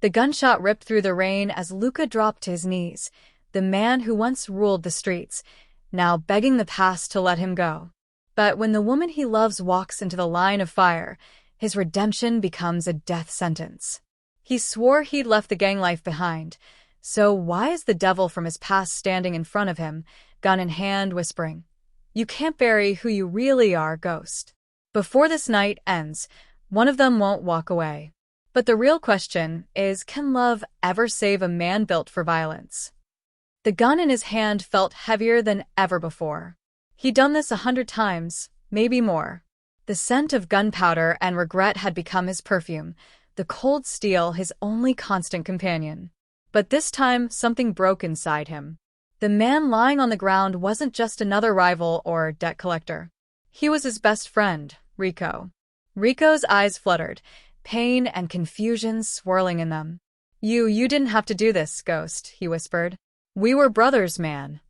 The gunshot ripped through the rain as Luca dropped to his knees, the man who once ruled the streets, now begging the past to let him go. But when the woman he loves walks into the line of fire, his redemption becomes a death sentence. He swore he'd left the gang life behind, so why is the devil from his past standing in front of him, gun in hand, whispering, "You can't bury who you really are, ghost. Before this night ends, one of them won't walk away." But the real question is, can love ever save a man built for violence? The gun in his hand felt heavier than ever before. He'd done this 100 times, maybe more. The scent of gunpowder and regret had become his perfume, the cold steel his only constant companion. But this time, something broke inside him. The man lying on the ground wasn't just another rival or debt collector. He was his best friend, Rico. Rico's eyes fluttered, pain and confusion swirling in them. You didn't have to do this, Ghost," he whispered. "We were brothers, man."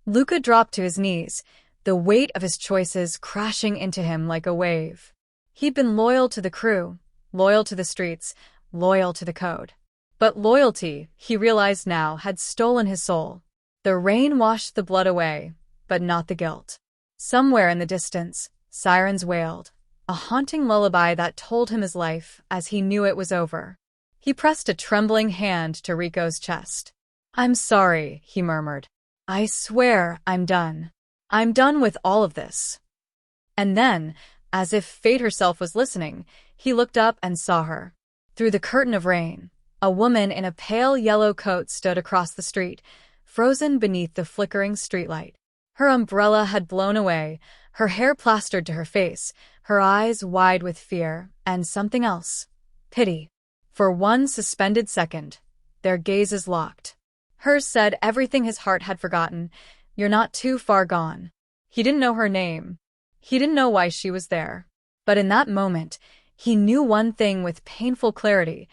Luca dropped to his knees, the weight of his choices crashing into him like a wave. He'd been loyal to the crew, loyal to the streets, loyal to the code. But loyalty, he realized now, had stolen his soul. The rain washed the blood away, but not the guilt. Somewhere in the distance, sirens wailed, a haunting lullaby that told him his life as he knew it was over. He pressed a trembling hand to Rico's chest. "I'm sorry," he murmured. "I swear I'm done. I'm done with all of this." And then, as if fate herself was listening, he looked up and saw her. Through the curtain of rain, a woman in a pale yellow coat stood across the street, frozen beneath the flickering streetlight. Her umbrella had blown away, her hair plastered to her face, her eyes wide with fear, and something else, pity. For one suspended second, their gazes locked. Hers said everything his heart had forgotten, "You're not too far gone." He didn't know her name. He didn't know why she was there. But in that moment, he knew one thing with painful clarity.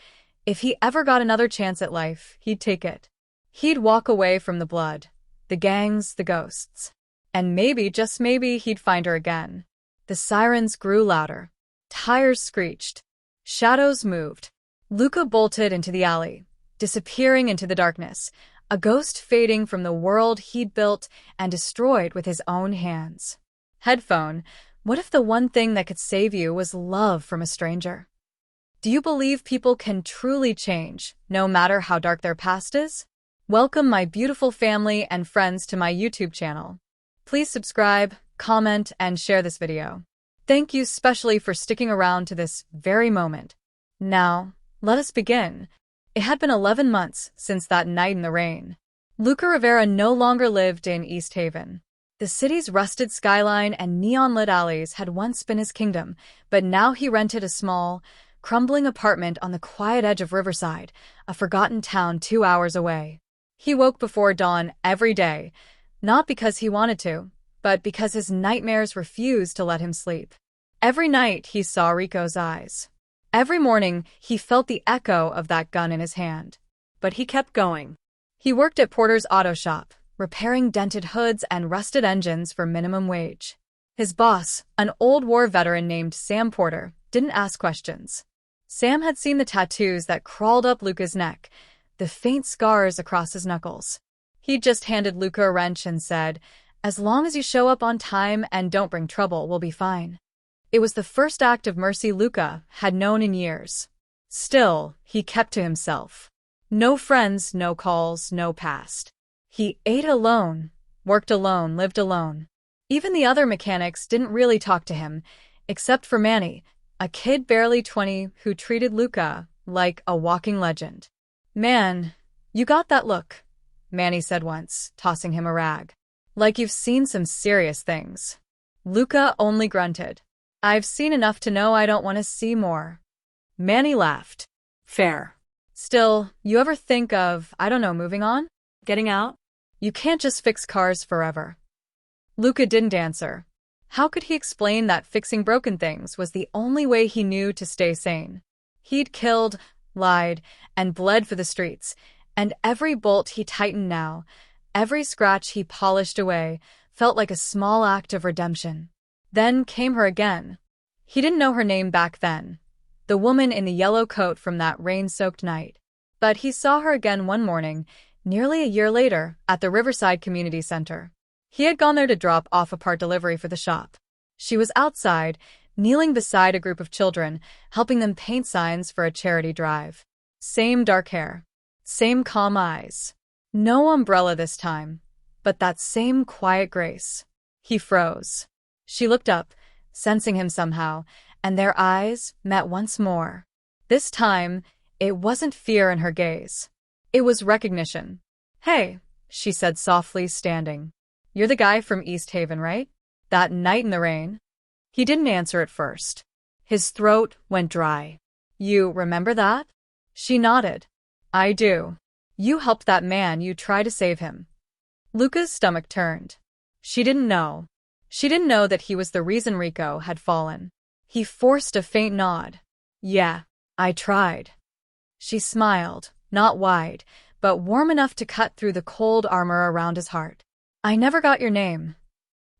If he ever got another chance at life, he'd take it. He'd walk away from the blood, the gangs, the ghosts. And maybe, just maybe, he'd find her again. The sirens grew louder. Tires screeched. Shadows moved. Luca bolted into the alley, disappearing into the darkness, a ghost fading from the world he'd built and destroyed with his own hands. Headphone, what if the one thing that could save you was love from a stranger? Do you believe people can truly change, no matter how dark their past is? Welcome, my beautiful family and friends, to my YouTube channel. Please subscribe, comment, and share this video. Thank you specially for sticking around to this very moment. Now, let us begin. It had been 11 months since that night in the rain. Luca Rivera no longer lived in East Haven. The city's rusted skyline and neon-lit alleys had once been his kingdom, but now he rented a small, crumbling apartment on the quiet edge of Riverside, a forgotten town 2 hours away. He woke before dawn every day, not because he wanted to, but because his nightmares refused to let him sleep. Every night he saw Rico's eyes. Every morning, he felt the echo of that gun in his hand. But he kept going. He worked at Porter's auto shop, repairing dented hoods and rusted engines for minimum wage. His boss, an old war veteran named Sam Porter, didn't ask questions. Sam had seen the tattoos that crawled up Luca's neck, the faint scars across his knuckles. He'd just handed Luca a wrench and said, "As long as you show up on time and don't bring trouble, we'll be fine." It was the first act of mercy Luca had known in years. Still, he kept to himself. No friends, no calls, no past. He ate alone, worked alone, lived alone. Even the other mechanics didn't really talk to him, except for Manny, a kid barely 20 who treated Luca like a walking legend. "Man, you got that look," Manny said once, tossing him a rag. "Like you've seen some serious things." Luca only grunted. "I've seen enough to know I don't want to see more." Manny laughed. "Fair. Still, you ever think of, I don't know, moving on? Getting out? You can't just fix cars forever." Luca didn't answer. How could he explain that fixing broken things was the only way he knew to stay sane? He'd killed, lied, and bled for the streets, and every bolt he tightened now, every scratch he polished away, felt like a small act of redemption. Then came her again. He didn't know her name back then. The woman in the yellow coat from that rain-soaked night. But he saw her again one morning, nearly a year later, at the Riverside Community Center. He had gone there to drop off a part delivery for the shop. She was outside, kneeling beside a group of children, helping them paint signs for a charity drive. Same dark hair. Same calm eyes. No umbrella this time, but that same quiet grace. He froze. She looked up, sensing him somehow, and their eyes met once more. This time, it wasn't fear in her gaze. It was recognition. "Hey," she said softly, standing. "You're the guy from East Haven, right? That night in the rain?" He didn't answer at first. His throat went dry. "You remember that?" She nodded. "I do. You helped that man you tried to save him." Luca's stomach turned. She didn't know. She didn't know that he was the reason Rico had fallen. He forced a faint nod. "Yeah, I tried." She smiled, not wide, but warm enough to cut through the cold armor around his heart. "I never got your name."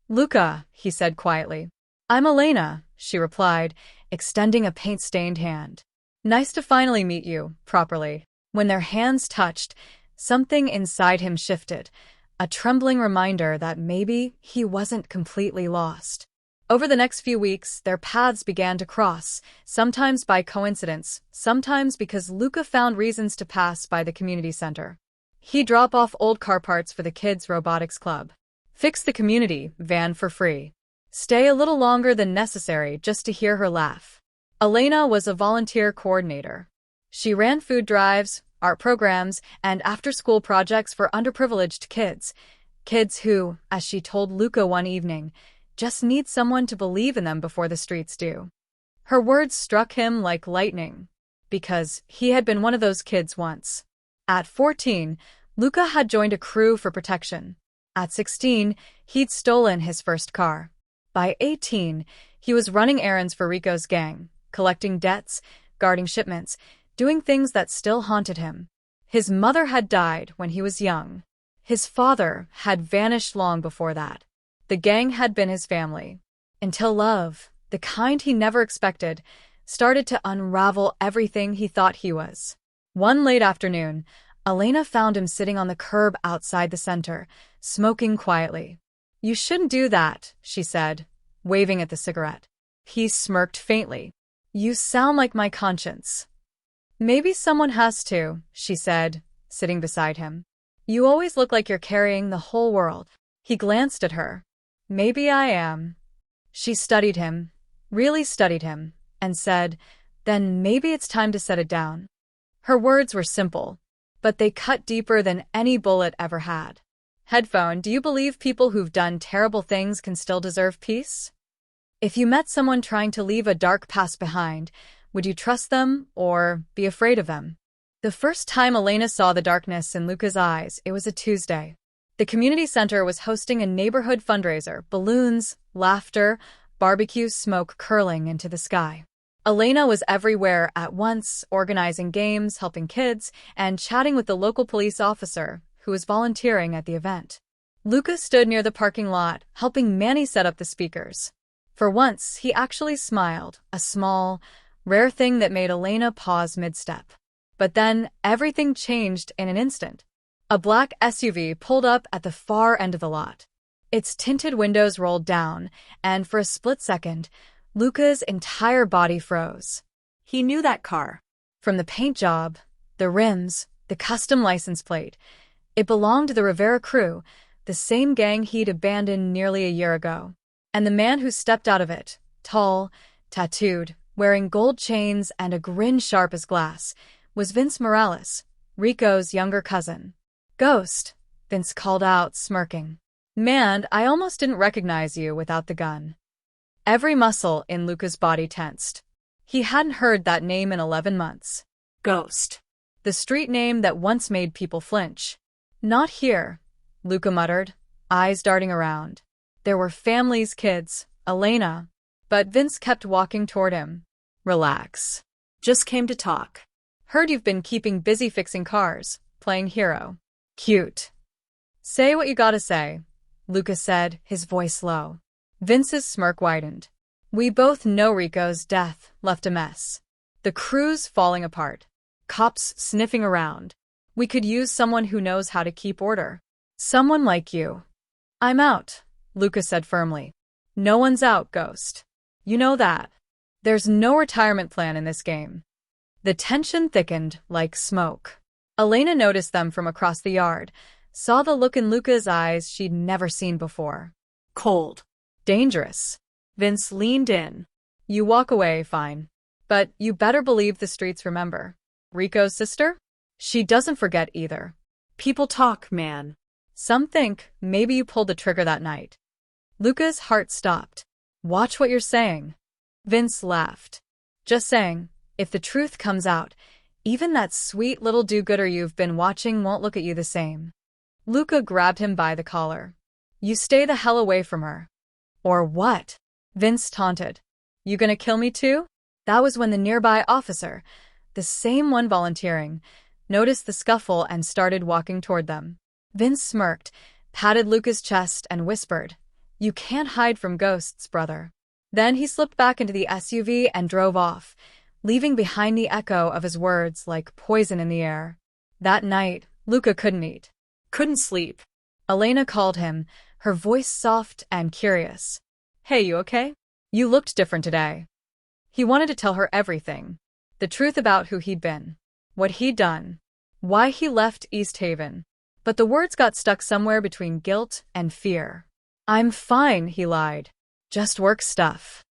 "Luca," he said quietly. "I'm Elena," she replied, extending a paint-stained hand. "Nice to finally meet you, properly." When their hands touched, something inside him shifted, a trembling reminder that maybe he wasn't completely lost. Over the next few weeks, their paths began to cross, sometimes by coincidence, sometimes because Luca found reasons to pass by the community center. He'd drop off old car parts for the kids' robotics club. Fix the community van for free. Stay a little longer than necessary just to hear her laugh. Elena was a volunteer coordinator. She ran food drives, art programs, and after-school projects for underprivileged kids. Kids who, as she told Luca one evening, just need someone to believe in them before the streets do. Her words struck him like lightning, because he had been one of those kids once. At 14, Luca had joined a crew for protection. At 16, he'd stolen his first car. By 18, he was running errands for Rico's gang, collecting debts, guarding shipments, doing things that still haunted him. His mother had died when he was young. His father had vanished long before that. The gang had been his family. Until love, the kind he never expected, started to unravel everything he thought he was. One late afternoon, Elena found him sitting on the curb outside the center, smoking quietly. "You shouldn't do that," she said, waving at the cigarette. He smirked faintly. "You sound like my conscience." "Maybe someone has to," she said, sitting beside him. "You always look like you're carrying the whole world." He glanced at her. "Maybe I am." She studied him, really studied him, and said, "Then maybe it's time to set it down." Her words were simple, but they cut deeper than any bullet ever had. Headphone, do you believe people who've done terrible things can still deserve peace? If you met someone trying to leave a dark past behind, would you trust them or be afraid of them? The first time Elena saw the darkness in Luca's eyes, it was a Tuesday. The community center was hosting a neighborhood fundraiser, balloons, laughter, barbecue smoke curling into the sky. Elena was everywhere at once, organizing games, helping kids, and chatting with the local police officer who was volunteering at the event. Luca stood near the parking lot, helping Manny set up the speakers. For once, he actually smiled, a small, rare thing that made Elena pause mid-step. But then, everything changed in an instant. A black SUV pulled up at the far end of the lot. Its tinted windows rolled down, and for a split second, Luca's entire body froze. He knew that car. From the paint job, the rims, the custom license plate. It belonged to the Rivera crew, the same gang he'd abandoned nearly a year ago. And the man who stepped out of it, tall, tattooed, wearing gold chains and a grin sharp as glass, was Vince Morales, Rico's younger cousin. "Ghost," Vince called out, smirking. "Man, I almost didn't recognize you without the gun." Every muscle in Luca's body tensed. He hadn't heard that name in 11 months. Ghost. The street name that once made people flinch. "Not here," Luca muttered, eyes darting around. There were families, kids, Elena. But Vince kept walking toward him. "Relax. Just came to talk. Heard you've been keeping busy fixing cars, playing hero. Cute." "Say what you gotta say," Luca said, his voice low. Vince's smirk widened. "We both know Rico's death left a mess. The crew's falling apart. Cops sniffing around. We could use someone who knows how to keep order. Someone like you. I'm out, Luca said firmly. No one's out, Ghost. You know that. There's no retirement plan in this game. The tension thickened like smoke. Elena noticed them from across the yard, saw the look in Luca's eyes she'd never seen before. Cold. Dangerous. Vince leaned in. You walk away, fine. But you better believe the streets remember. Rico's sister? She doesn't forget either. People talk, man. Some think maybe you pulled the trigger that night. Luca's heart stopped. Watch what you're saying. Vince laughed. Just saying, if the truth comes out, even that sweet little do-gooder you've been watching won't look at you the same. Luca grabbed him by the collar. You stay the hell away from her. Or what? Vince taunted. You gonna kill me too? That was when the nearby officer, the same one volunteering, noticed the scuffle and started walking toward them. Vince smirked, patted Luca's chest and whispered, You can't hide from ghosts, brother. Then he slipped back into the SUV and drove off, leaving behind the echo of his words like poison in the air. That night, Luca couldn't eat. Couldn't sleep. Elena called him, her voice soft and curious. Hey, you okay? You looked different today. He wanted to tell her everything. The truth about who he'd been. What he'd done. Why he left East Haven. But the words got stuck somewhere between guilt and fear. I'm fine, he lied. Just work stuff.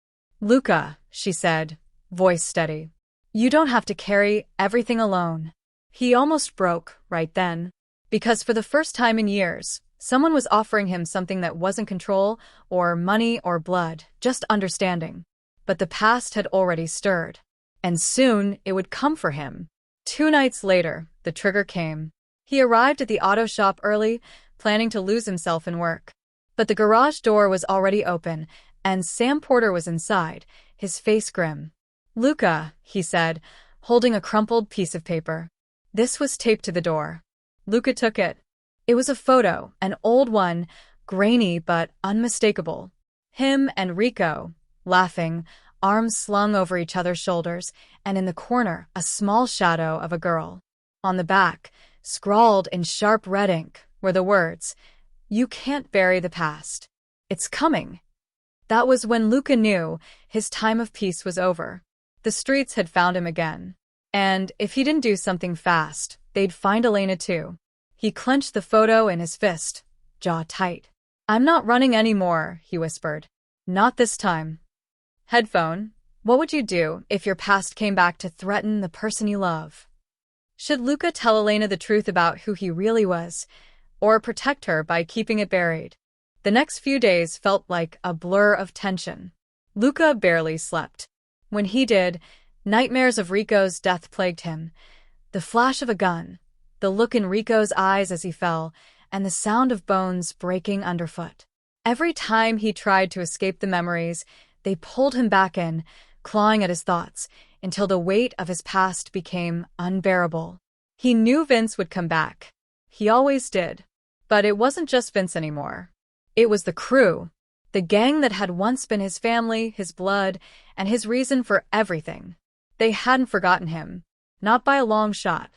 Luca, she said, voice steady. You don't have to carry everything alone. He almost broke right then. Because for the first time in years, someone was offering him something that wasn't control or money or blood, just understanding. But the past had already stirred. And soon it would come for him. 2 nights later, the trigger came. He arrived at the auto shop early, planning to lose himself in work. But the garage door was already open, and Sam Porter was inside, his face grim. Luca, he said, holding a crumpled piece of paper. This was taped to the door. Luca took it. It was a photo, an old one, grainy but unmistakable. Him and Rico, laughing, arms slung over each other's shoulders, and in the corner, a small shadow of a girl. On the back, scrawled in sharp red ink, were the words, You can't bury the past. It's coming. That was when Luca knew his time of peace was over. The streets had found him again. And if he didn't do something fast, they'd find Elena too. He clenched the photo in his fist, jaw tight. I'm not running anymore, he whispered. Not this time. Headphone, what would you do if your past came back to threaten the person you love? Should Luca tell Elena the truth about who he really was, or protect her by keeping it buried? The next few days felt like a blur of tension. Luca barely slept. When he did, nightmares of Rico's death plagued him. The flash of a gun, the look in Rico's eyes as he fell, and the sound of bones breaking underfoot. Every time he tried to escape the memories, they pulled him back in, clawing at his thoughts, until the weight of his past became unbearable. He knew Vince would come back. He always did. But it wasn't just Vince anymore. It was the crew, the gang that had once been his family, his blood, and his reason for everything. They hadn't forgotten him. Not by a long shot.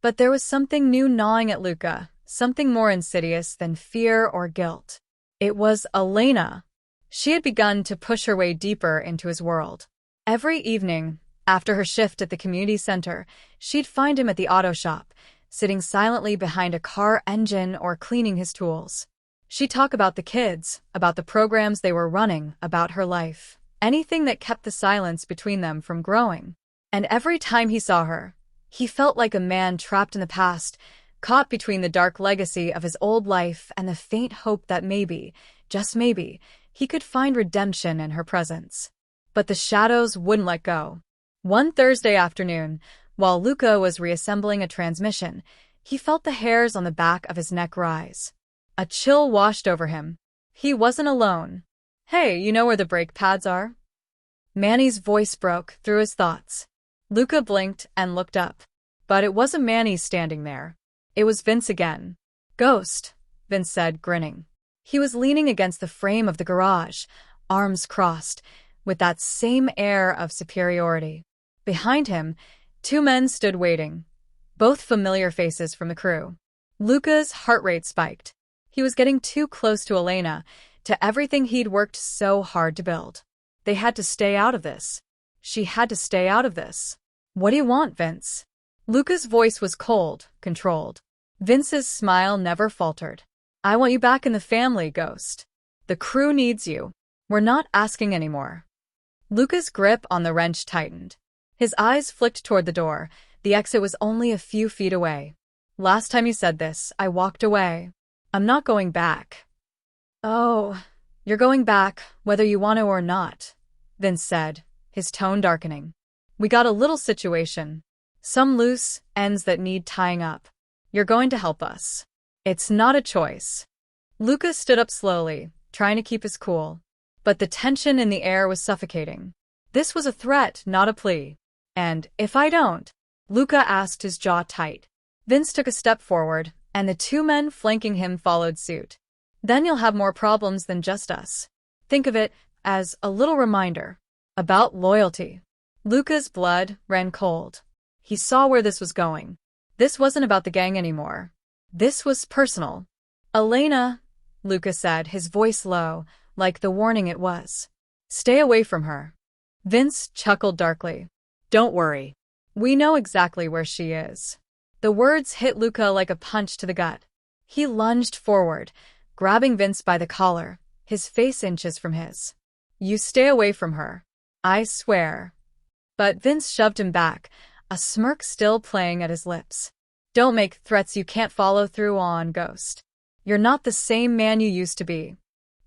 But there was something new gnawing at Luca, something more insidious than fear or guilt. It was Elena. She had begun to push her way deeper into his world. Every evening, after her shift at the community center, she'd find him at the auto shop, sitting silently behind a car engine or cleaning his tools. She'd talk about the kids, about the programs they were running, about her life. Anything that kept the silence between them from growing. And every time he saw her, he felt like a man trapped in the past, caught between the dark legacy of his old life and the faint hope that maybe, just maybe, he could find redemption in her presence. But the shadows wouldn't let go. One Thursday afternoon, while Luca was reassembling a transmission, he felt the hairs on the back of his neck rise. A chill washed over him. He wasn't alone. Hey, you know where the brake pads are? Manny's voice broke through his thoughts. Luca blinked and looked up. But it wasn't Manny standing there. It was Vince again. Ghost, Vince said, grinning. He was leaning against the frame of the garage, arms crossed, with that same air of superiority. Behind him, Two men stood waiting, both familiar faces from the crew. Luca's heart rate spiked. He was getting too close to Elena, to everything he'd worked so hard to build. They had to stay out of this. She had to stay out of this. What do you want, Vince? Luca's voice was cold, controlled. Vince's smile never faltered. I want you back in the family, Ghost. The crew needs you. We're not asking anymore. Luca's grip on the wrench tightened. His eyes flicked toward the door. The exit was only a few feet away. Last time you said this, I walked away. I'm not going back. Oh, you're going back, whether you want to or not, Vince said, his tone darkening. We got a little situation. Some loose ends that need tying up. You're going to help us. It's not a choice. Luca stood up slowly, trying to keep his cool. But the tension in the air was suffocating. This was a threat, not a plea. And if I don't? Luca asked, his jaw tight. Vince took a step forward, and the two men flanking him followed suit. Then you'll have more problems than just us. Think of it as a little reminder about loyalty. Luca's blood ran cold. He saw where this was going. This wasn't about the gang anymore. This was personal. Elena, Luca said, his voice low, like the warning it was. Stay away from her. Vince chuckled darkly. Don't worry. We know exactly where she is. The words hit Luca like a punch to the gut. He lunged forward, grabbing Vince by the collar, his face inches from his. You stay away from her. I swear. But Vince shoved him back, a smirk still playing at his lips. Don't make threats you can't follow through on, Ghost. You're not the same man you used to be.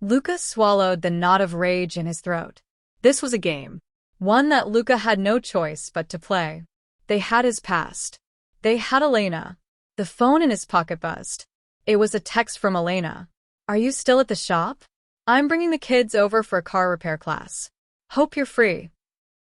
Luca swallowed the knot of rage in his throat. This was a game. One that Luca had no choice but to play. They had his past. They had Elena. The phone in his pocket buzzed. It was a text from Elena. Are you still at the shop? I'm bringing the kids over for a car repair class. Hope you're free.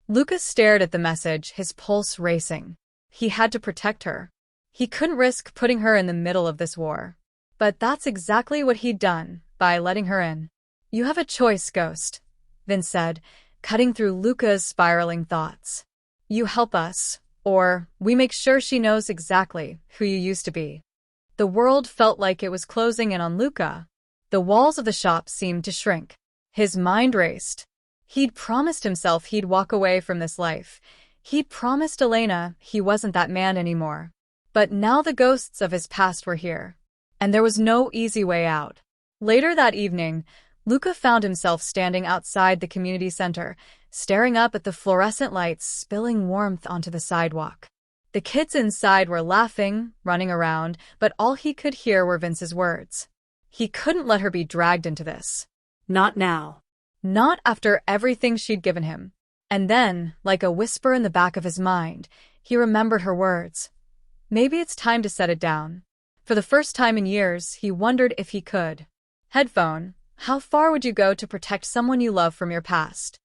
Luca stared at the message, his pulse racing. He had to protect her. He couldn't risk putting her in the middle of this war. But that's exactly what he'd done, by letting her in. You have a choice, Ghost, Vince said, cutting through Luca's spiraling thoughts. You help us, or we make sure she knows exactly who you used to be. The world felt like it was closing in on Luca. The walls of the shop seemed to shrink. His mind raced. He'd promised himself he'd walk away from this life. He'd promised Elena he wasn't that man anymore. But now the ghosts of his past were here. And there was no easy way out. Later that evening, Luca found himself standing outside the community center, staring up at the fluorescent lights spilling warmth onto the sidewalk. The kids inside were laughing, running around, but all he could hear were Vince's words. He couldn't let her be dragged into this. Not now. Not after everything she'd given him. And then, like a whisper in the back of his mind, he remembered her words. Maybe it's time to set it down. For the first time in years, he wondered if he could. Headphone, how far would you go to protect someone you love from your past?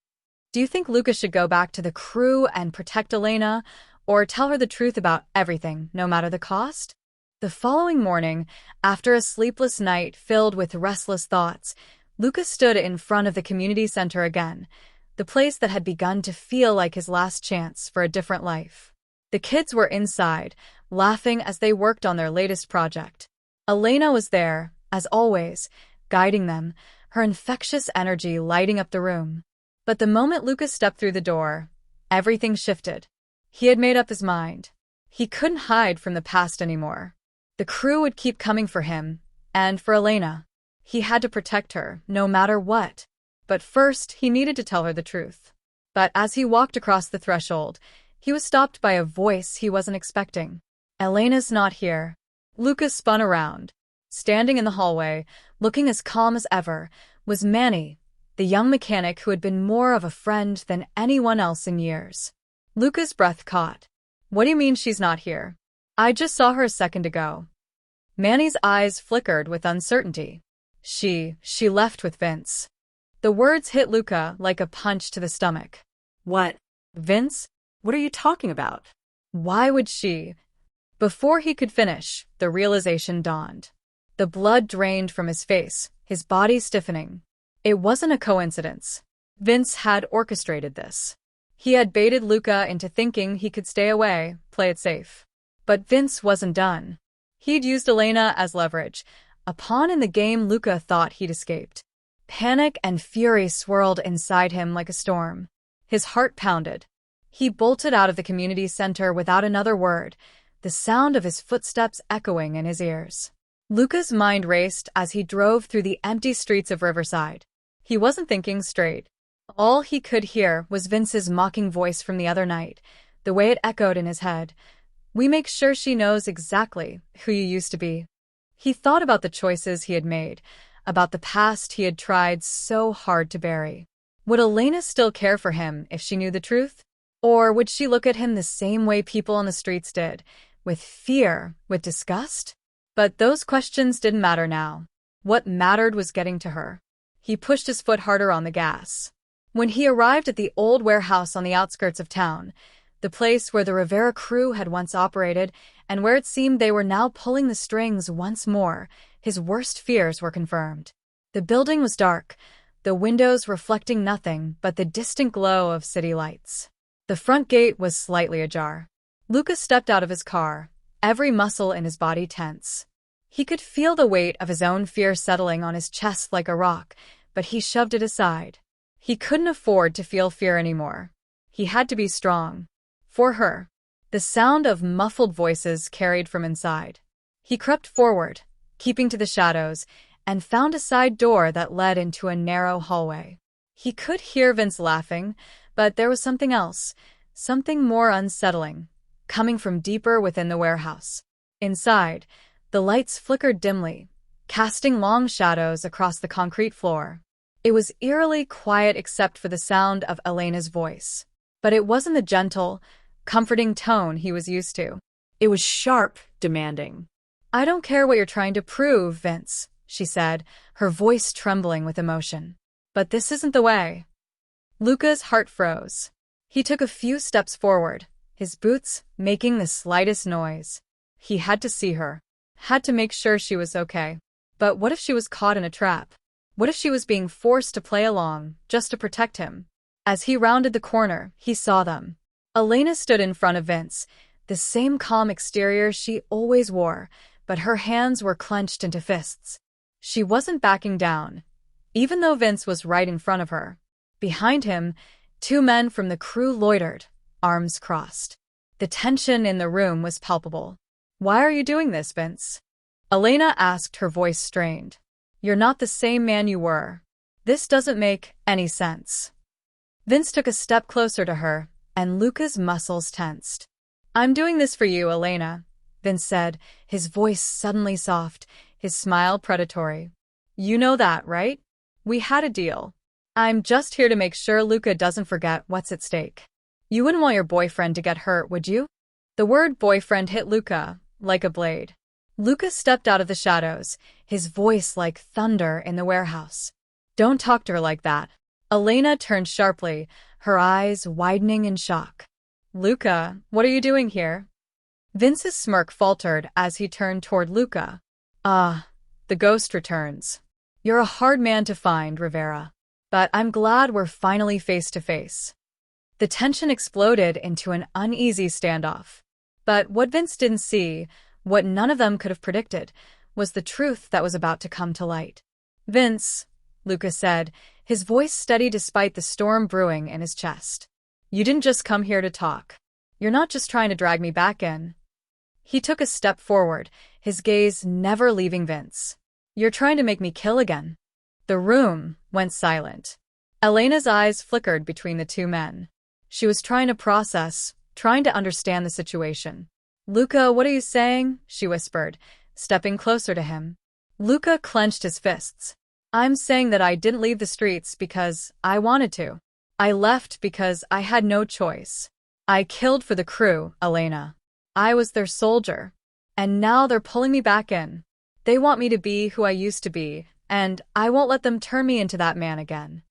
Do you think Luca should go back to the crew and protect Elena, or tell her the truth about everything, no matter the cost? The following morning, after a sleepless night filled with restless thoughts, Luca stood in front of the community center again, the place that had begun to feel like his last chance for a different life. The kids were inside, laughing as they worked on their latest project. Elena was there, as always, guiding them, her infectious energy lighting up the room. But the moment Luca stepped through the door, everything shifted. He had made up his mind. He couldn't hide from the past anymore. The crew would keep coming for him, and for Elena. He had to protect her, no matter what. But first, he needed to tell her the truth. But as he walked across the threshold, he was stopped by a voice he wasn't expecting. Elena's not here. Luca spun around. Standing in the hallway, looking as calm as ever, was Manny, the young mechanic who had been more of a friend than anyone else in years. Luca's breath caught. What do you mean she's not here? I just saw her a second ago. Manny's eyes flickered with uncertainty. She left with Vince. The words hit Luca like a punch to the stomach. What? Vince? What are you talking about? Why would she? Before he could finish, the realization dawned. The blood drained from his face, his body stiffening. It wasn't a coincidence. Vince had orchestrated this. He had baited Luca into thinking he could stay away, play it safe. But Vince wasn't done. He'd used Elena as leverage, a pawn in the game Luca thought he'd escaped. Panic and fury swirled inside him like a storm. His heart pounded. He bolted out of the community center without another word, the sound of his footsteps echoing in his ears. Luca's mind raced as he drove through the empty streets of Riverside. He wasn't thinking straight. All he could hear was Vince's mocking voice from the other night, the way it echoed in his head. "We make sure she knows exactly who you used to be." He thought about the choices he had made, about the past he had tried so hard to bury. Would Elena still care for him if she knew the truth? Or would she look at him the same way people on the streets did, with fear, with disgust? But those questions didn't matter now. What mattered was getting to her. He pushed his foot harder on the gas. When he arrived at the old warehouse on the outskirts of town, the place where the Rivera crew had once operated and where it seemed they were now pulling the strings once more, his worst fears were confirmed. The building was dark, the windows reflecting nothing but the distant glow of city lights. The front gate was slightly ajar. Luca stepped out of his car, every muscle in his body tense. He could feel the weight of his own fear settling on his chest like a rock, but he shoved it aside. He couldn't afford to feel fear anymore. He had to be strong. For her. The sound of muffled voices carried from inside. He crept forward, keeping to the shadows, and found a side door that led into a narrow hallway. He could hear Vince laughing, but there was something else, something more unsettling, coming from deeper within the warehouse. Inside, the lights flickered dimly, casting long shadows across the concrete floor. It was eerily quiet except for the sound of Elena's voice. But it wasn't the gentle, comforting tone he was used to. It was sharp, demanding. "I don't care what you're trying to prove, Vince," she said, her voice trembling with emotion. "But this isn't the way." Luca's heart froze. He took a few steps forward, his boots making the slightest noise. He had to see her, had to make sure she was okay. But what if she was caught in a trap? What if she was being forced to play along, just to protect him? As he rounded the corner, he saw them. Elena stood in front of Vince, the same calm exterior she always wore, but her hands were clenched into fists. She wasn't backing down, even though Vince was right in front of her. Behind him, two men from the crew loitered, arms crossed. The tension in the room was palpable. "Why are you doing this, Vince?" Elena asked, her voice strained. "You're not the same man you were. This doesn't make any sense." Vince took a step closer to her, and Luca's muscles tensed. "I'm doing this for you, Elena," Vince said, his voice suddenly soft, his smile predatory. "You know that, right? We had a deal. I'm just here to make sure Luca doesn't forget what's at stake. You wouldn't want your boyfriend to get hurt, would you?" The word boyfriend hit Luca like a blade. Luca stepped out of the shadows, his voice like thunder in the warehouse. "Don't talk to her like that." Elena turned sharply, her eyes widening in shock. "Luca, what are you doing here?" Vince's smirk faltered as he turned toward Luca. "Ah, the ghost returns. You're a hard man to find, Rivera. But I'm glad we're finally face to face." The tension exploded into an uneasy standoff. But what Vince didn't see, what none of them could have predicted, was the truth that was about to come to light. "Vince," Luca said, his voice steady despite the storm brewing in his chest. "You didn't just come here to talk. You're not just trying to drag me back in." He took a step forward, his gaze never leaving Vince. "You're trying to make me kill again." The room went silent. Elena's eyes flickered between the two men. She was trying to process, trying to understand the situation. "Luca, what are you saying?" she whispered, stepping closer to him. Luca clenched his fists. "I'm saying that I didn't leave the streets because I wanted to. I left because I had no choice. I killed for the crew, Elena. I was their soldier. And now they're pulling me back in. They want me to be who I used to be, and I won't let them turn me into that man again."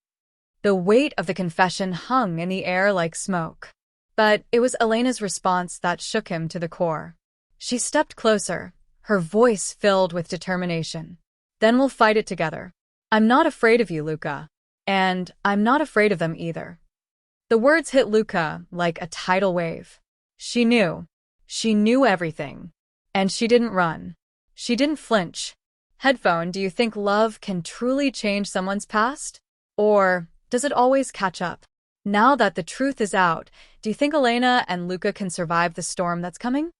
The weight of the confession hung in the air like smoke. But it was Elena's response that shook him to the core. She stepped closer, her voice filled with determination. "Then we'll fight it together. I'm not afraid of you, Luca. And I'm not afraid of them either." The words hit Luca like a tidal wave. She knew. She knew everything. And she didn't run. She didn't flinch. Headphone, do you think love can truly change someone's past? Or does it always catch up? Now that the truth is out, do you think Elena and Luca can survive the storm that's coming?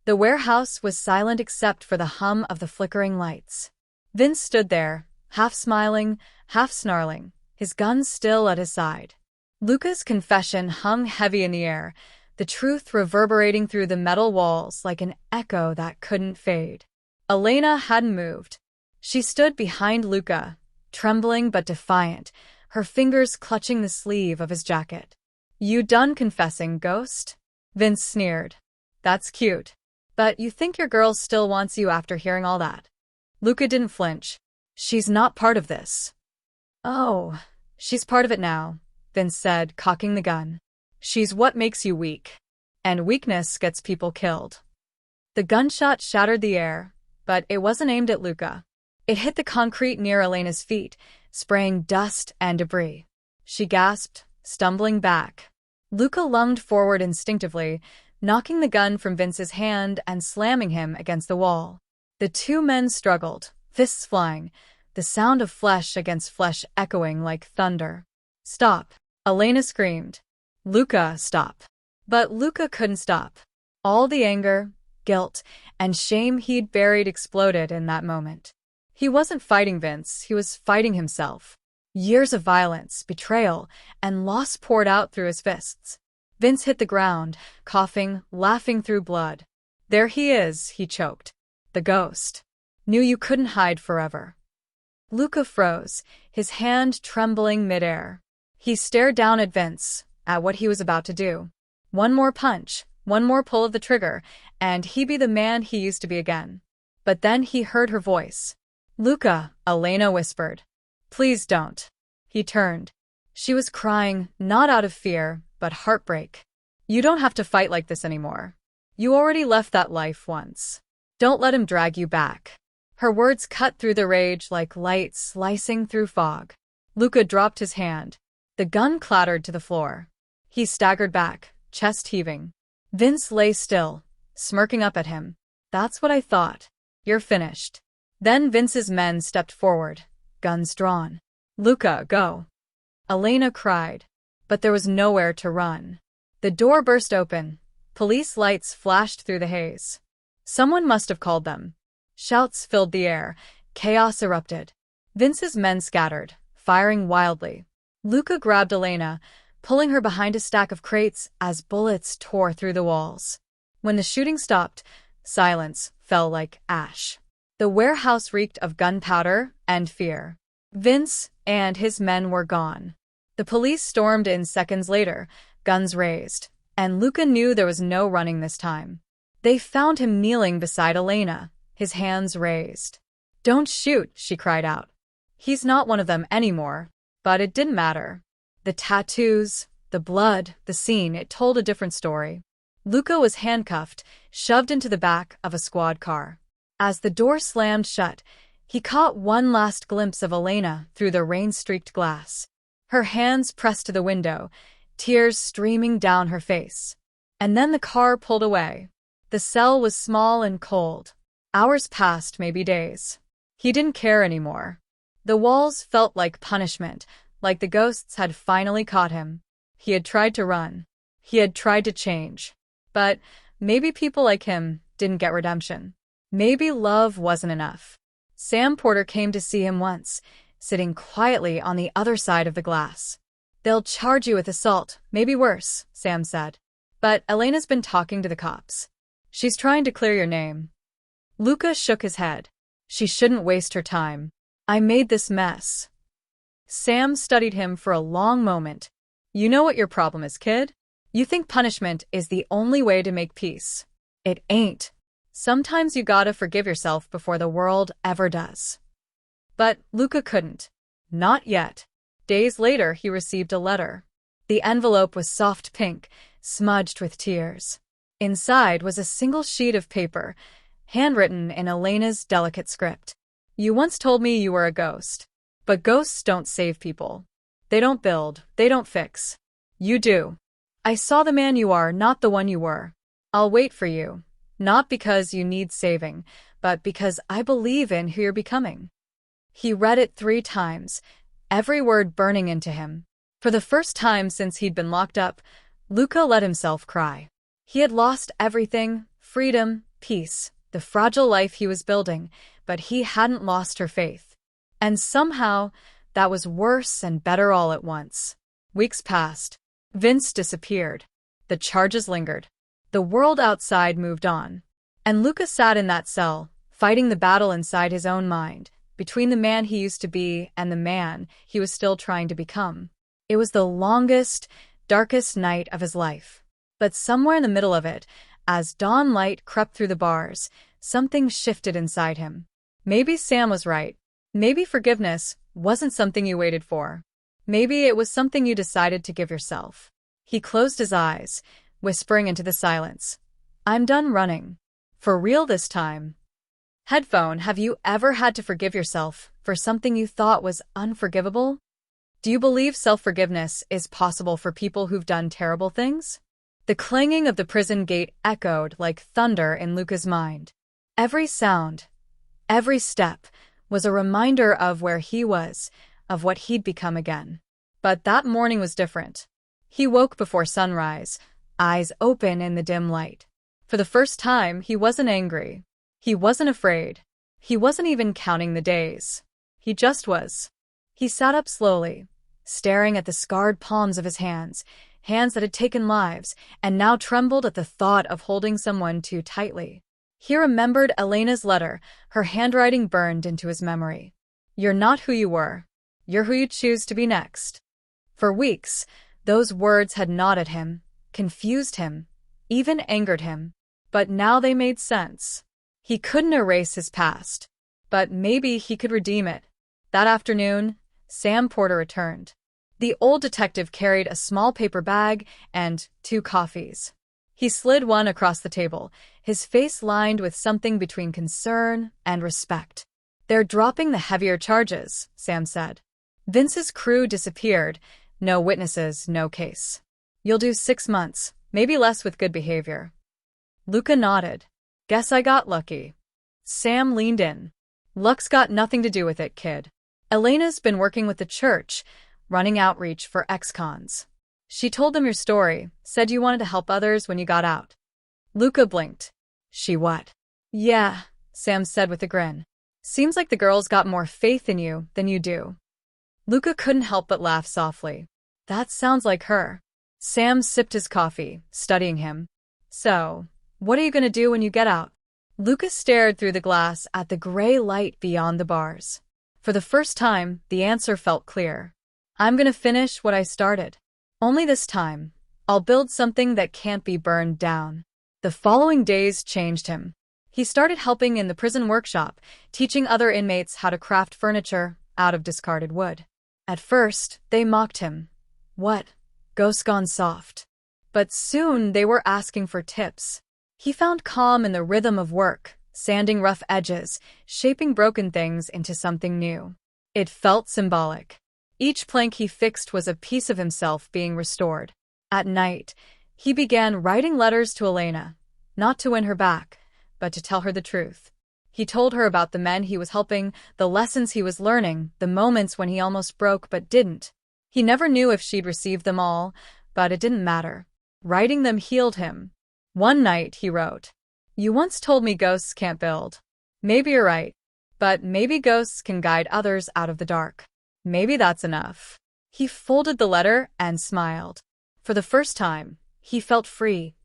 The warehouse was silent except for the hum of the flickering lights. Vince stood there, half smiling, half snarling, his gun still at his side. Luca's confession hung heavy in the air, the truth reverberating through the metal walls like an echo that couldn't fade. Elena hadn't moved. She stood behind Luca, trembling but defiant, her fingers clutching the sleeve of his jacket. You done confessing, ghost? Vince sneered. That's cute. But you think your girl still wants you after hearing all that? Luca didn't flinch. She's not part of this. Oh, she's part of it now, Vince said, cocking the gun. She's what makes you weak. And weakness gets people killed. The gunshot shattered the air, but it wasn't aimed at Luca. It hit the concrete near Elena's feet, spraying dust and debris. She gasped, stumbling back. Luca lunged forward instinctively, knocking the gun from Vince's hand and slamming him against the wall. The two men struggled, fists flying, the sound of flesh against flesh echoing like thunder. Stop, Elena screamed. Luca, stop. But Luca couldn't stop. All the anger, guilt, and shame he'd buried exploded in that moment. He wasn't fighting Vince, he was fighting himself. Years of violence, betrayal, and loss poured out through his fists. Vince hit the ground, coughing, laughing through blood. There he is, he choked. The ghost. Knew you couldn't hide forever. Luca froze, his hand trembling midair. He stared down at Vince, at what he was about to do. One more punch, one more pull of the trigger, and he'd be the man he used to be again. But then he heard her voice. Luca, Elena whispered. Please don't. He turned. She was crying, not out of fear, but heartbreak. You don't have to fight like this anymore. You already left that life once. Don't let him drag you back. Her words cut through the rage like light slicing through fog. Luca dropped his hand. The gun clattered to the floor. He staggered back, chest heaving. Vince lay still, smirking up at him. That's what I thought. You're finished. Then Vince's men stepped forward, guns drawn. Luca, go. Elena cried. But there was nowhere to run. The door burst open. Police lights flashed through the haze. Someone must have called them. Shouts filled the air. Chaos erupted. Vince's men scattered, firing wildly. Luca grabbed Elena, pulling her behind a stack of crates as bullets tore through the walls. When the shooting stopped, silence fell like ash. The warehouse reeked of gunpowder and fear. Vince and his men were gone. The police stormed in seconds later, guns raised, and Luca knew there was no running this time. They found him kneeling beside Elena, his hands raised. Don't shoot, she cried out. He's not one of them anymore, but it didn't matter. The tattoos, the blood, the scene, it told a different story. Luca was handcuffed, shoved into the back of a squad car. As the door slammed shut, he caught one last glimpse of Elena through the rain-streaked glass. Her hands pressed to the window, tears streaming down her face. And then the car pulled away. The cell was small and cold. Hours passed, maybe days. He didn't care anymore. The walls felt like punishment, like the ghosts had finally caught him. He had tried to run. He had tried to change. But maybe people like him didn't get redemption. Maybe love wasn't enough. Sam Porter came to see him once, sitting quietly on the other side of the glass. They'll charge you with assault, maybe worse, Sam said. But Elena's been talking to the cops. She's trying to clear your name. Luca shook his head. She shouldn't waste her time. I made this mess. Sam studied him for a long moment. You know what your problem is, kid? You think punishment is the only way to make peace. It ain't. Sometimes you gotta forgive yourself before the world ever does. But Luca couldn't. Not yet. Days later, he received a letter. The envelope was soft pink, smudged with tears. Inside was a single sheet of paper, handwritten in Elena's delicate script. You once told me you were a ghost. But ghosts don't save people. They don't build, they don't fix. You do. I saw the man you are, not the one you were. I'll wait for you. Not because you need saving, but because I believe in who you're becoming. He read it 3 times, every word burning into him. For the first time since he'd been locked up, Luca let himself cry. He had lost everything, freedom, peace, the fragile life he was building, but he hadn't lost her faith. And somehow, that was worse and better all at once. Weeks passed. Vince disappeared. The charges lingered. The world outside moved on. And Luca sat in that cell, fighting the battle inside his own mind, between the man he used to be and the man he was still trying to become. It was the longest, darkest night of his life. But somewhere in the middle of it, as dawn light crept through the bars, something shifted inside him. Maybe Sam was right. Maybe forgiveness wasn't something you waited for. Maybe it was something you decided to give yourself. He closed his eyes, whispering into the silence. I'm done running. For real this time. Headphone, have you ever had to forgive yourself for something you thought was unforgivable? Do you believe self-forgiveness is possible for people who've done terrible things? The clanging of the prison gate echoed like thunder in Luca's mind. Every sound, every step, was a reminder of where he was, of what he'd become again. But that morning was different. He woke before sunrise, eyes open in the dim light. For the first time, he wasn't angry. He wasn't afraid. He wasn't even counting the days. He just was. He sat up slowly, staring at the scarred palms of his hands, hands that had taken lives, and now trembled at the thought of holding someone too tightly. He remembered Elena's letter, her handwriting burned into his memory. You're not who you were. You're who you choose to be next. For weeks, those words had gnawed at him, confused him, even angered him. But now they made sense. He couldn't erase his past, but maybe he could redeem it. That afternoon, Sam Porter returned. The old detective carried a small paper bag and 2 coffees. He slid one across the table, his face lined with something between concern and respect. They're dropping the heavier charges, Sam said. Vince's crew disappeared. No witnesses, no case. You'll do 6 months, maybe less with good behavior. Luca nodded. Guess I got lucky. Sam leaned in. Luck's got nothing to do with it, kid. Elena's been working with the church, running outreach for ex-cons. She told them your story, said you wanted to help others when you got out. Luca blinked. She what? Yeah, Sam said with a grin. Seems like the girl's got more faith in you than you do. Luca couldn't help but laugh softly. That sounds like her. Sam sipped his coffee, studying him. So, what are you going to do when you get out? Luca stared through the glass at the gray light beyond the bars. For the first time, the answer felt clear. I'm going to finish what I started. Only this time, I'll build something that can't be burned down. The following days changed him. He started helping in the prison workshop, teaching other inmates how to craft furniture out of discarded wood. At first, they mocked him. What? Ghost gone soft. But soon they were asking for tips. He found calm in the rhythm of work, sanding rough edges, shaping broken things into something new. It felt symbolic. Each plank he fixed was a piece of himself being restored. At night, he began writing letters to Elena, not to win her back, but to tell her the truth. He told her about the men he was helping, the lessons he was learning, the moments when he almost broke but didn't. He never knew if she'd received them all, but it didn't matter. Writing them healed him. One night, he wrote, You once told me ghosts can't build. Maybe you're right, but maybe ghosts can guide others out of the dark. Maybe that's enough. He folded the letter and smiled. For the first time, he felt free,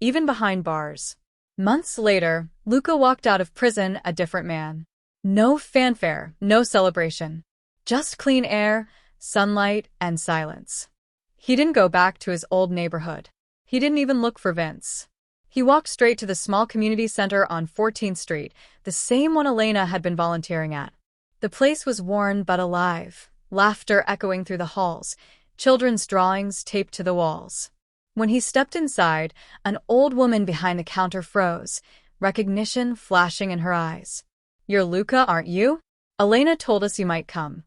even behind bars. Months later, Luca walked out of prison a different man. No fanfare, no celebration. Just clean air, sunlight, and silence. He didn't go back to his old neighborhood. He didn't even look for Vince. He walked straight to the small community center on 14th Street, the same one Elena had been volunteering at. The place was worn but alive, laughter echoing through the halls, children's drawings taped to the walls. When he stepped inside, an old woman behind the counter froze, recognition flashing in her eyes. You're Luca, aren't you? Elena told us you might come.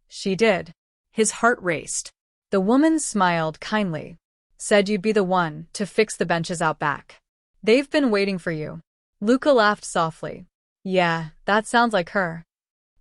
She did. His heart raced. The woman smiled kindly. Said you'd be the one to fix the benches out back. They've been waiting for you. Luca laughed softly. Yeah, that sounds like her.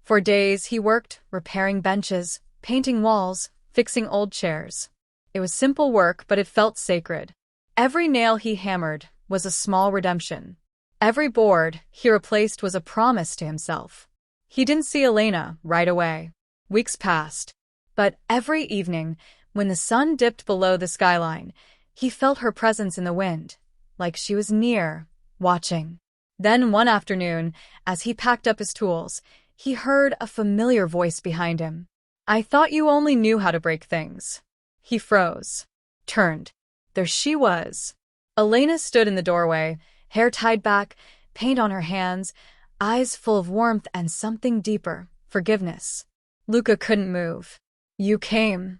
For days he worked, repairing benches, painting walls, fixing old chairs. It was simple work, but it felt sacred. Every nail he hammered was a small redemption. Every board he replaced was a promise to himself. He didn't see Elena right away. Weeks passed. But every evening, when the sun dipped below the skyline, he felt her presence in the wind, like she was near, watching. Then one afternoon, as he packed up his tools, he heard a familiar voice behind him. I thought you only knew how to break things. He froze, turned. There she was. Elena stood in the doorway, hair tied back, paint on her hands, eyes full of warmth and something deeper, forgiveness. Luca couldn't move. You came.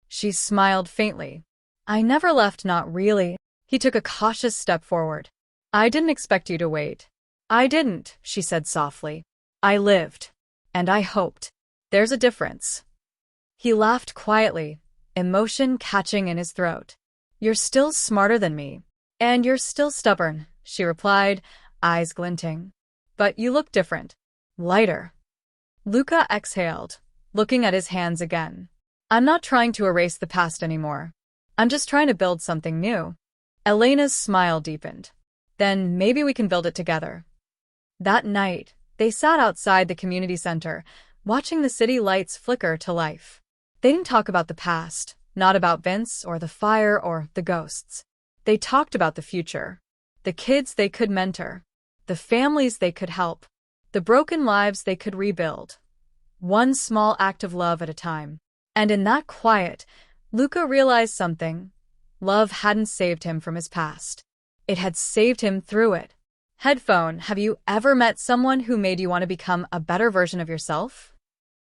She smiled faintly. I never left, not really. He took a cautious step forward. I didn't expect you to wait. I didn't, she said softly. I lived. And I hoped. There's a difference. He laughed quietly, emotion catching in his throat. You're still smarter than me. And you're still stubborn, she replied, eyes glinting. But you look different. Lighter. Luca exhaled, looking at his hands again. I'm not trying to erase the past anymore. I'm just trying to build something new. Elena's smile deepened. Then maybe we can build it together. That night, they sat outside the community center, watching the city lights flicker to life. They didn't talk about the past, not about Vince or the fire or the ghosts. They talked about the future. The kids they could mentor. The families they could help. The broken lives they could rebuild. One small act of love at a time. And in that quiet, Luca realized something. Love hadn't saved him from his past. It had saved him through it. Headphone, have you ever met someone who made you want to become a better version of yourself?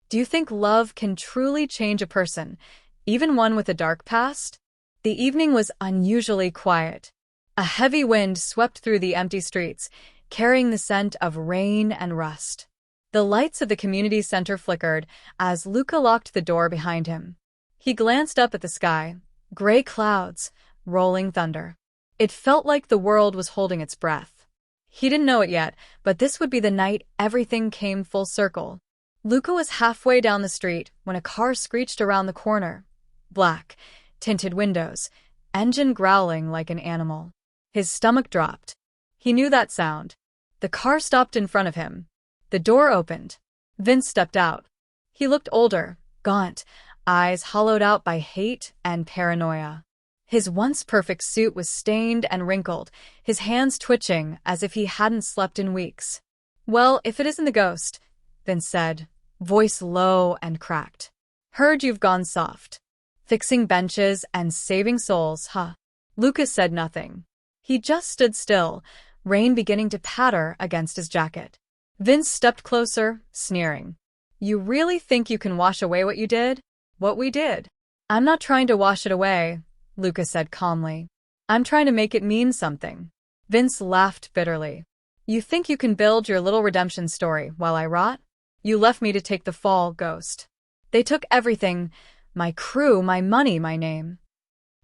Do you think love can truly change a person, even one with a dark past? The evening was unusually quiet. A heavy wind swept through the empty streets, carrying the scent of rain and rust. The lights of the community center flickered as Luca locked the door behind him. He glanced up at the sky, gray clouds, rolling thunder. It felt like the world was holding its breath. He didn't know it yet, but this would be the night everything came full circle. Luca was halfway down the street when a car screeched around the corner. Black, tinted windows, engine growling like an animal. His stomach dropped. He knew that sound. The car stopped in front of him. The door opened. Vince stepped out. He looked older, gaunt, eyes hollowed out by hate and paranoia. His once perfect suit was stained and wrinkled, his hands twitching as if he hadn't slept in weeks. Well, if it isn't the ghost, Vince said, voice low and cracked. Heard you've gone soft. Fixing benches and saving souls, huh? Lucas said nothing. He just stood still, rain beginning to patter against his jacket. Vince stepped closer, sneering. You really think you can wash away what you did? What we did? I'm not trying to wash it away, Luca said calmly. I'm trying to make it mean something. Vince laughed bitterly. You think you can build your little redemption story while I rot? You left me to take the fall, ghost. They took everything, my crew, my money, my name.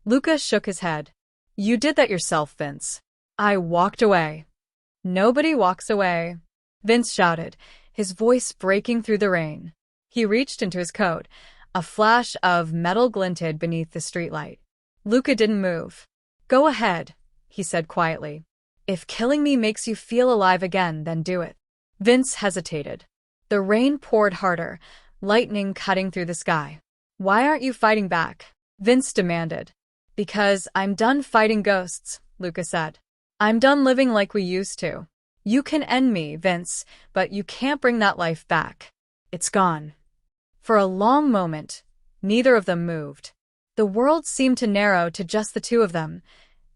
Luca shook his head. You did that yourself, Vince. I walked away. Nobody walks away, Vince shouted, his voice breaking through the rain. He reached into his coat. A flash of metal glinted beneath the streetlight. Luca didn't move. Go ahead, he said quietly. If killing me makes you feel alive again, then do it. Vince hesitated. The rain poured harder, lightning cutting through the sky. Why aren't you fighting back? Vince demanded. Because I'm done fighting ghosts, Luca said. I'm done living like we used to. You can end me, Vince, but you can't bring that life back. It's gone. For a long moment, neither of them moved. The world seemed to narrow to just the two of them,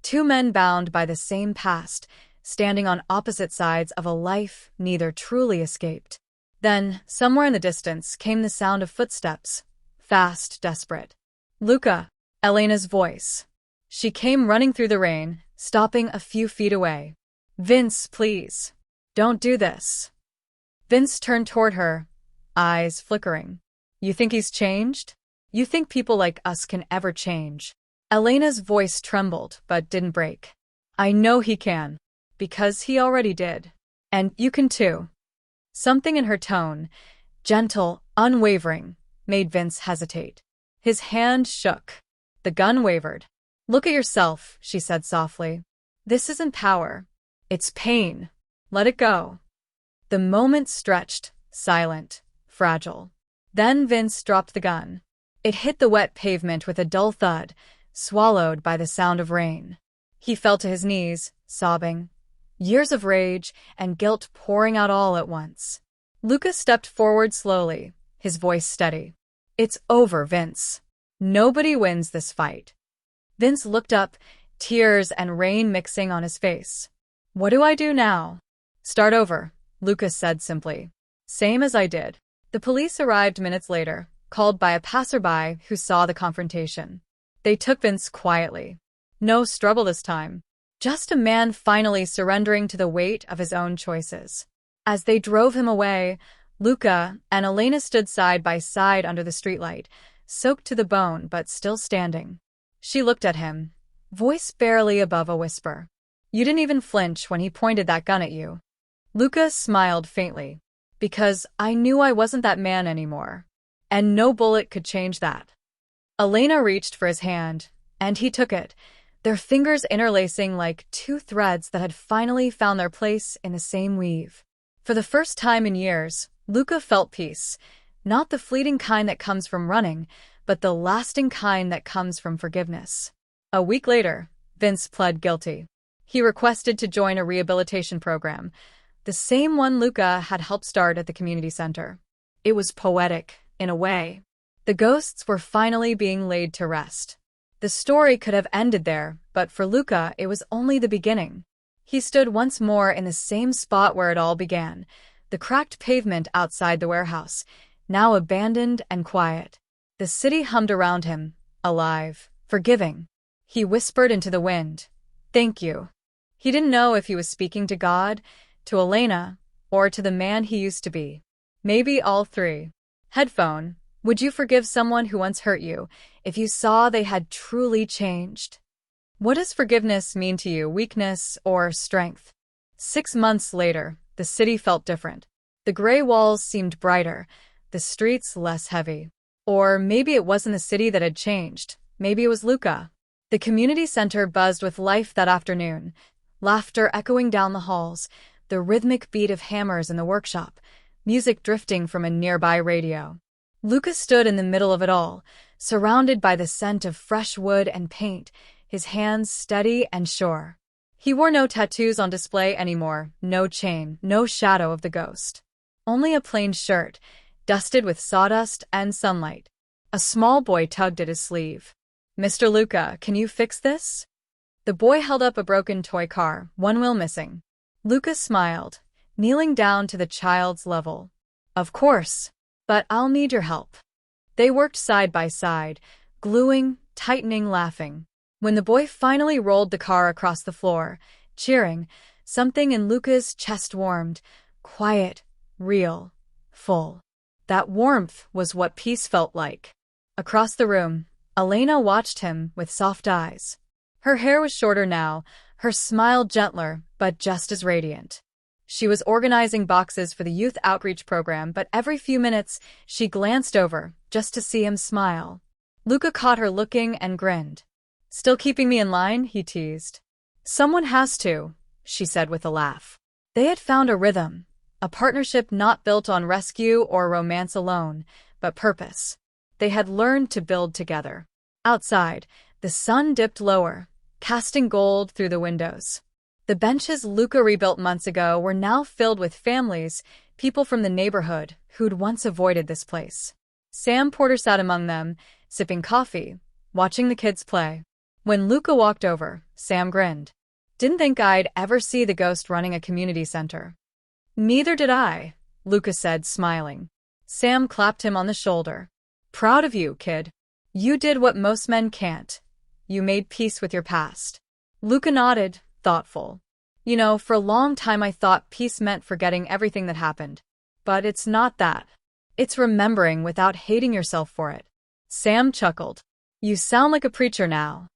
two men bound by the same past, standing on opposite sides of a life neither truly escaped. Then, somewhere in the distance, came the sound of footsteps, fast, desperate. Luca, Elena's voice. She came running through the rain, stopping a few feet away. Vince, please. Don't do this. Vince turned toward her, eyes flickering. You think he's changed? You think people like us can ever change? Elena's voice trembled, but didn't break. I know he can. Because he already did. And you can too. Something in her tone, gentle, unwavering, made Vince hesitate. His hand shook. The gun wavered. Look at yourself, she said softly. This isn't power. It's pain. Let it go. The moment stretched, silent, fragile. Then Vince dropped the gun. It hit the wet pavement with a dull thud, swallowed by the sound of rain. He fell to his knees, sobbing. Years of rage and guilt pouring out all at once. Luca stepped forward slowly, his voice steady. It's over, Vince. Nobody wins this fight. Vince looked up, tears and rain mixing on his face. What do I do now? Start over, Luca said simply. Same as I did. The police arrived minutes later, called by a passerby who saw the confrontation. They took Vince quietly. No struggle this time. Just a man finally surrendering to the weight of his own choices. As they drove him away, Luca and Elena stood side by side under the streetlight, soaked to the bone but still standing. She looked at him, voice barely above a whisper. You didn't even flinch when he pointed that gun at you. Luca smiled faintly. Because I knew I wasn't that man anymore. And no bullet could change that. Elena reached for his hand, and he took it, their fingers interlacing like two threads that had finally found their place in the same weave. For the first time in years, Luca felt peace, not the fleeting kind that comes from running, but the lasting kind that comes from forgiveness. A week later, Vince pled guilty. He requested to join a rehabilitation program, the same one Luca had helped start at the community center. It was poetic, in a way. The ghosts were finally being laid to rest. The story could have ended there, but for Luca, it was only the beginning. He stood once more in the same spot where it all began, the cracked pavement outside the warehouse, now abandoned and quiet. The city hummed around him, alive, forgiving. He whispered into the wind, "Thank you." He didn't know if he was speaking to God, to Elena, or to the man he used to be. Maybe all three. Headphone. Would you forgive someone who once hurt you if you saw they had truly changed? What does forgiveness mean to you, weakness or strength? 6 months later, the city felt different. The gray walls seemed brighter, the streets less heavy. Or maybe it wasn't the city that had changed. Maybe it was Luca. The community center buzzed with life that afternoon, laughter echoing down the halls, the rhythmic beat of hammers in the workshop, music drifting from a nearby radio. Luca stood in the middle of it all, surrounded by the scent of fresh wood and paint, his hands steady and sure. He wore no tattoos on display anymore, no chain, no shadow of the ghost. Only a plain shirt, dusted with sawdust and sunlight. A small boy tugged at his sleeve. "Mr. Luca, can you fix this?" The boy held up a broken toy car, one wheel missing. Luca smiled, kneeling down to the child's level. "Of course. But I'll need your help." They worked side by side, gluing, tightening, laughing. When the boy finally rolled the car across the floor, cheering, something in Luca's chest warmed, quiet, real, full. That warmth was what peace felt like. Across the room, Elena watched him with soft eyes. Her hair was shorter now, her smile gentler, but just as radiant. She was organizing boxes for the youth outreach program, but every few minutes she glanced over, just to see him smile. Luca caught her looking and grinned. "Still keeping me in line?" he teased. "Someone has to," she said with a laugh. They had found a rhythm, a partnership not built on rescue or romance alone, but purpose. They had learned to build together. Outside, the sun dipped lower, casting gold through the windows. The benches Luca rebuilt months ago were now filled with families, people from the neighborhood who'd once avoided this place. Sam Porter sat among them, sipping coffee, watching the kids play. When Luca walked over, Sam grinned. "Didn't think I'd ever see the ghost running a community center." "Neither did I," Luca said, smiling. Sam clapped him on the shoulder. "Proud of you, kid. You did what most men can't. You made peace with your past." Luca nodded, thoughtful. "You know, for a long time I thought peace meant forgetting everything that happened. But it's not that. It's remembering without hating yourself for it." Sam chuckled. You sound like a preacher now.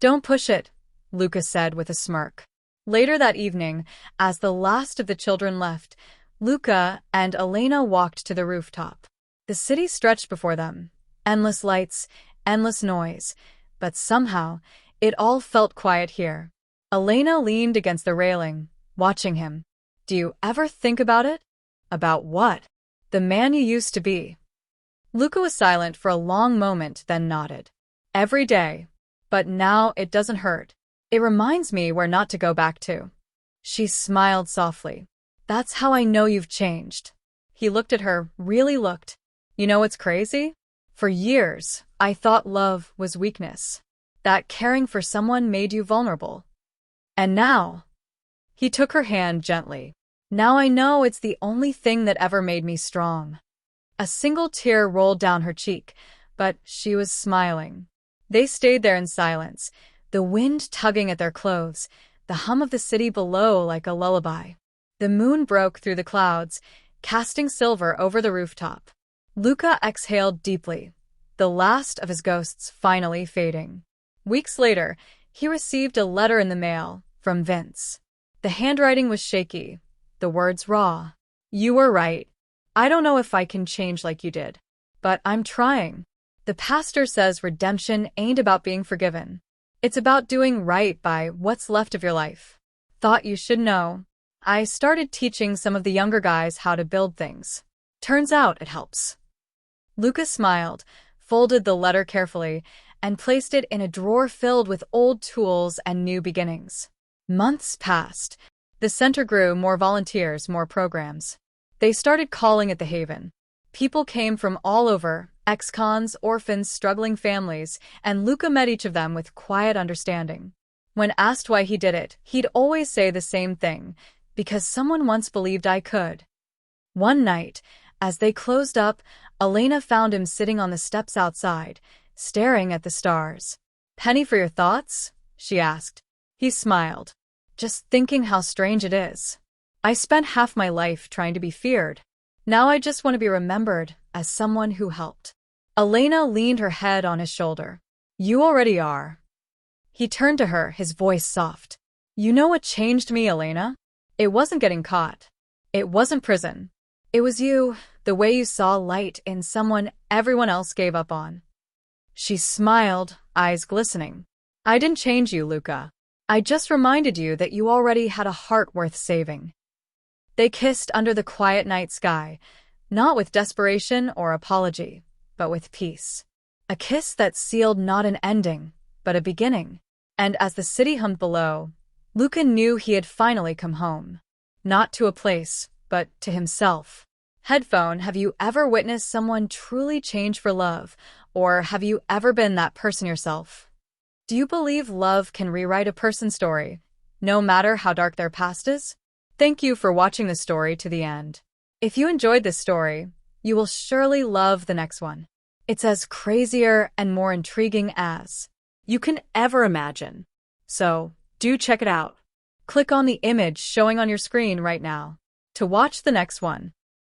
Don't push it, Luca said with a smirk. Later that evening, as the last of the children left, Luca and Elena walked to the rooftop. The city stretched before them. Endless lights, endless noise. But somehow, it all felt quiet here. Elena leaned against the railing, watching him. Do you ever think about it? About what? The man you used to be. Luca was silent for a long moment, then nodded. Every day. But now it doesn't hurt. It reminds me where not to go back to. She smiled softly. That's how I know you've changed. He looked at her, really looked. You know what's crazy? For years, I thought love was weakness. That caring for someone made you vulnerable. And now... He took her hand gently. Now I know it's the only thing that ever made me strong. A single tear rolled down her cheek, but she was smiling. They stayed there in silence, the wind tugging at their clothes, the hum of the city below like a lullaby. The moon broke through the clouds, casting silver over the rooftop. Luca exhaled deeply, the last of his ghosts finally fading. Weeks later, he received a letter in the mail from Vince. The handwriting was shaky, the words raw. You were right. I don't know if I can change like you did, but I'm trying. The pastor says redemption ain't about being forgiven. It's about doing right by what's left of your life. Thought you should know. I started teaching some of the younger guys how to build things. Turns out it helps. Luca smiled, folded the letter carefully, and placed it in a drawer filled with old tools and new beginnings. Months passed. The center grew, more volunteers, more programs. They started calling it the Haven. People came from all over, ex-cons, orphans, struggling families, and Luca met each of them with quiet understanding. When asked why he did it, he'd always say the same thing, because someone once believed I could. One night, as they closed up, Elena found him sitting on the steps outside, staring at the stars. Penny for your thoughts? She asked. He smiled. Just thinking how strange it is. I spent half my life trying to be feared. Now I just want to be remembered as someone who helped. Elena leaned her head on his shoulder. You already are. He turned to her, his voice soft. You know what changed me, Elena? It wasn't getting caught. It wasn't prison. It was you, the way you saw light in someone everyone else gave up on. She smiled, eyes glistening. I didn't change you, Luca. I just reminded you that you already had a heart worth saving. They kissed under the quiet night sky, not with desperation or apology, but with peace. A kiss that sealed not an ending, but a beginning. And as the city hummed below, Luca knew he had finally come home. Not to a place, but to himself. Headphone, have you ever witnessed someone truly change for love, or have you ever been that person yourself? Do you believe love can rewrite a person's story, no matter how dark their past is? Thank you for watching the story to the end. If you enjoyed this story, you will surely love the next one. It's as crazier and more intriguing as you can ever imagine. So, do check it out. Click on the image showing on your screen right now to watch the next one.